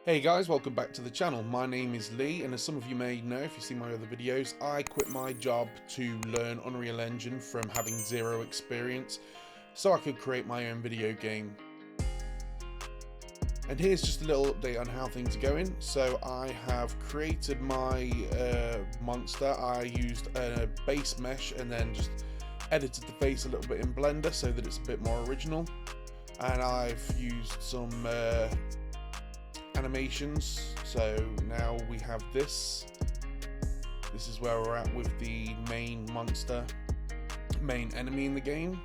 Hey guys, welcome back to the channel. My name is Lee, and as some of you may know if you see my other videos, I quit my job to learn Unreal Engine from having zero experience so I could create my own video game. And here's just a little update on how things are going. So I have created my monster. I used a base mesh and then just edited the face a little bit in Blender so that it's a bit more original. And I've used some animations, so now we have this is where we're at with the main monster, main enemy in the game.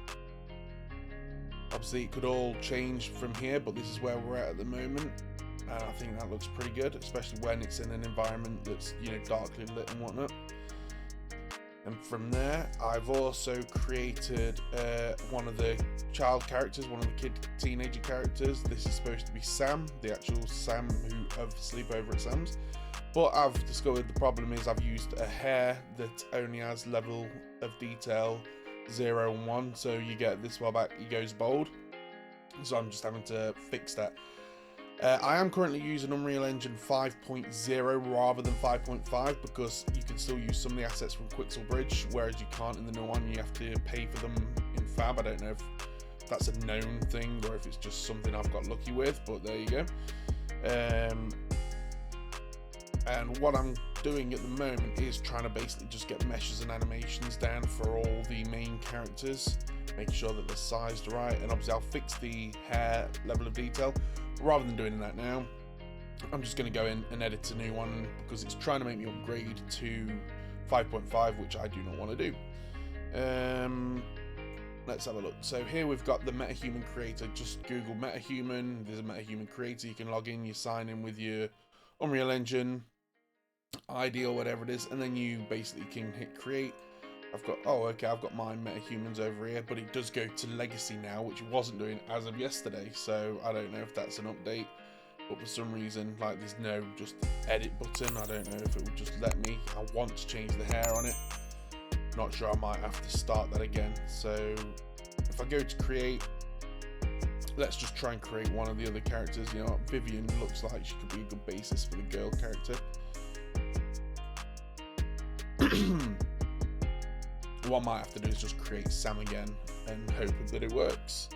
Obviously it could all change from here, but this is where we're at the moment, and I think that looks pretty good, especially when it's in an environment that's, you know, darkly lit and whatnot. And from there I've also created one of the child characters, one of the teenager characters. This is supposed to be Sam, the actual Sam of Sleepover at Sam's, but I've discovered the problem is I've used a hair that only has level of detail 0 and 1, so you get this while back he goes bald, so I'm just having to fix that. I am currently using Unreal Engine 5.0 rather than 5.5 because you can still use some of the assets from Quixel Bridge, whereas you can't in the new one. You have to pay for them in Fab. I don't know if that's a known thing or if it's just something I've got lucky with, but there you go. And what I'm doing at the moment is trying to basically just get meshes and animations down for all the main characters, making sure that they're sized right, and obviously I'll fix the hair level of detail. Rather than doing that now, I'm just going to go in and edit a new one because it's trying to make me upgrade to 5.5, which I do not want to do. Let's have a look. So here we've got the Metahuman Creator. Just Google Metahuman. There's a Metahuman Creator. You can log in, you sign in with your Unreal Engine ID or whatever it is, and then you basically can hit create. I've got my Metahumans over here, but it does go to legacy now, which it wasn't doing as of yesterday, so I don't know if that's an update, but for some reason, like, there's no just edit button. I don't know if it will just let me. I want to change the hair on it. Not sure, I might have to start that again. So if I go to create, let's just try and create one of the other characters. You know what, Vivian looks like she could be a good basis for the girl character. What I might have to do is just create Sam again and hope that it works.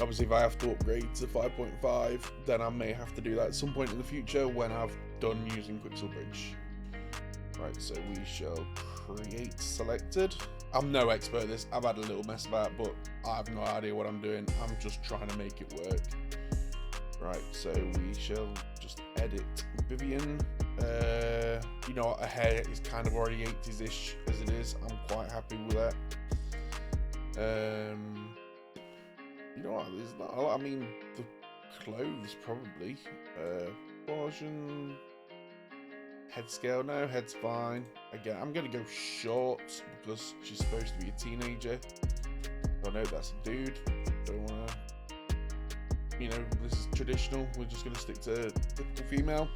Obviously if I have to upgrade to 5.5, then I may have to do that at some point in the future when I've done using Quixel Bridge. Right, so we shall create selected. I'm no expert at this. I've had a little mess about it, but I have no idea what I'm doing. I'm just trying to make it work. Right, so we shall just edit Vivian. You know what, her hair is kind of already 80s-ish as it is. I'm quite happy with that. You know what, there's not a lot. I mean, the clothes probably. Proportion, head scale, no, head's fine. Again, I'm gonna go short because she's supposed to be a teenager. I know that's a dude. Don't wanna, you know, this is traditional. We're just gonna stick to female.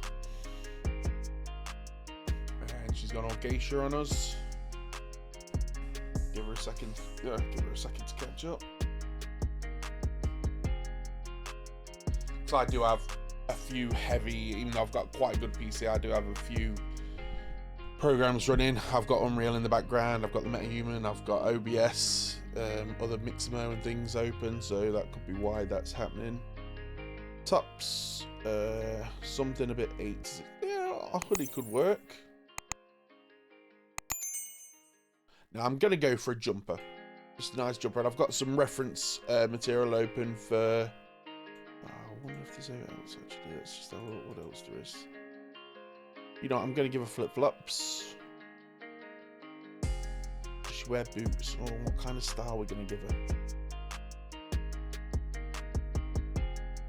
She's gone all geisha on us. Give her a second. Yeah, give her a second to catch up. So I do have a few heavy, even though I've got quite a good PC, I do have a few programs running. I've got Unreal in the background. I've got the Metahuman. I've got OBS, other Mixamo and things open. So that could be why that's happening. Tops, something a bit 8. Yeah, a hoodie could work. Now I'm going to go for a jumper, just a nice jumper, and I've got some reference material open for, I wonder if there's anything else actually. Let's just have a look what else there is. You know, I'm going to give her flip-flops. Does she wear boots, or what kind of style we're going to give her?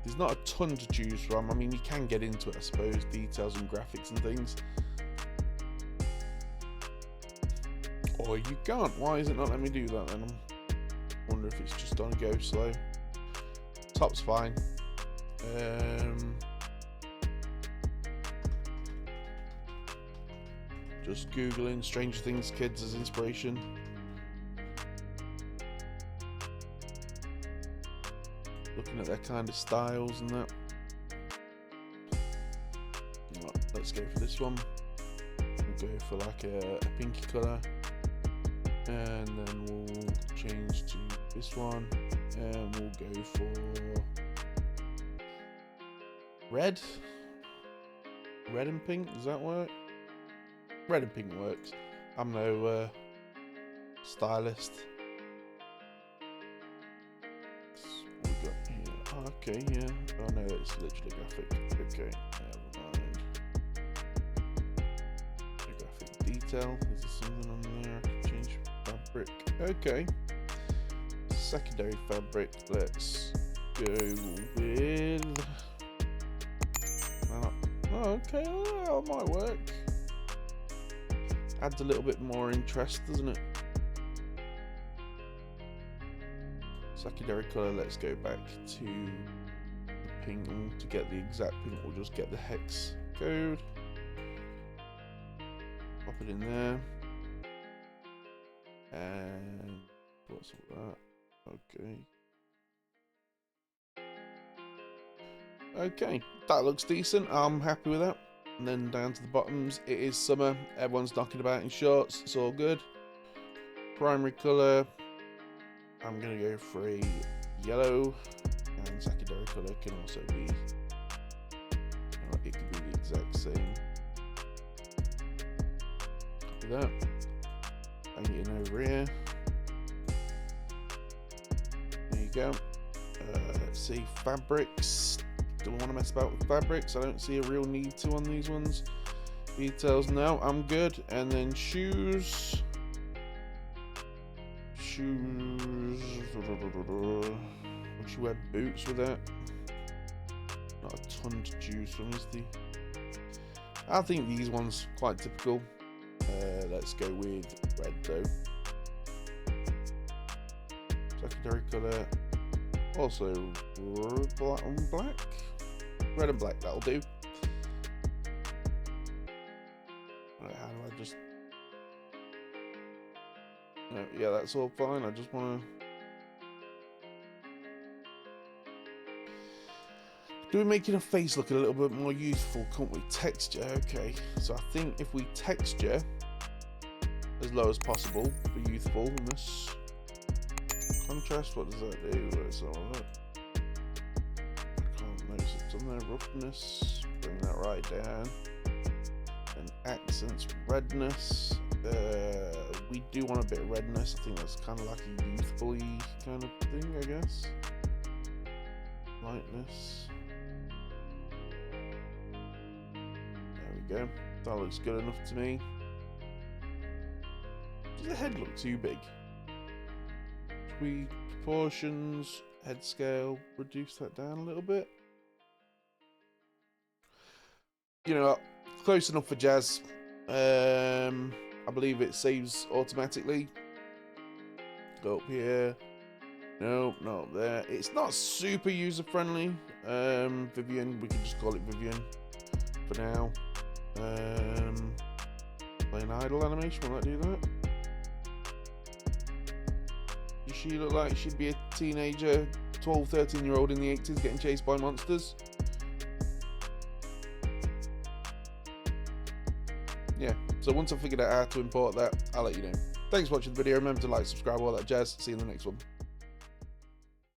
There's not a ton to choose from. I mean, you can get into it, I suppose, details and graphics and things. Or you can't. Why is it not letting me do that then? I wonder if it's just on go slow. Top's fine. Just googling Stranger Things kids as inspiration. Looking at their kind of styles and that. let's go for this one. We'll go for like a pinky colour, and then we'll change to this one, and we'll go for red and pink. Does that work? Red and pink works. I'm no stylist. What we got here? Oh, okay, yeah. Oh no, it's literally graphic. Okay, never mind. Graphic detail. Is there something on there? I can change fabric. Okay. Secondary fabric. Let's go with. Oh, okay, that might work. Adds a little bit more interest, doesn't it? Secondary colour, let's go back to the pink. To get the exact pink, we'll just get the hex code. Pop it in there. And what's all that? Okay. Okay, that looks decent. I'm happy with that. And then down to the bottoms, it is summer. Everyone's knocking about in shorts. It's all good. Primary colour, I'm going to go for a yellow. And secondary colour can also be, it can be the exact same. Copy that. Bang it in over here. There you go. Let's see, fabrics. Don't want to mess about with fabrics. I don't see a real need to on these ones. Details, no, I'm good. And then shoes. Would you wear boots with that? Not a ton to choose from, is there? I think these ones quite typical. Let's go with red though. Secondary colour. Also black and black. Red and black, that'll do. Right, how do I just... No, yeah, that's all fine. I just want to... Do we making a face look a little bit more youthful, can't we? Texture, okay. So I think if we texture as low as possible for youthfulness. Contrast, what does that do? Let's have a look. On there, roughness, bring that right down, and accents, redness. We do want a bit of redness. I think that's kind of like a youthful kind of thing, I guess. Lightness. There we go. That looks good enough to me. Does the head look too big? Should we proportions, head scale, reduce that down a little bit? You know, close enough for Jazz. I believe it saves automatically. Go up here. Nope, not up there. It's not super user friendly. Vivian, we can just call it Vivian for now. Play an idle animation, will that do that? Does she look like she'd be a teenager, 12, 13-year-old in the 80s getting chased by monsters? Yeah, so once I've figured out how to import that, I'll let you know. Thanks for watching the video. Remember to like, subscribe, all that jazz. See you in the next one.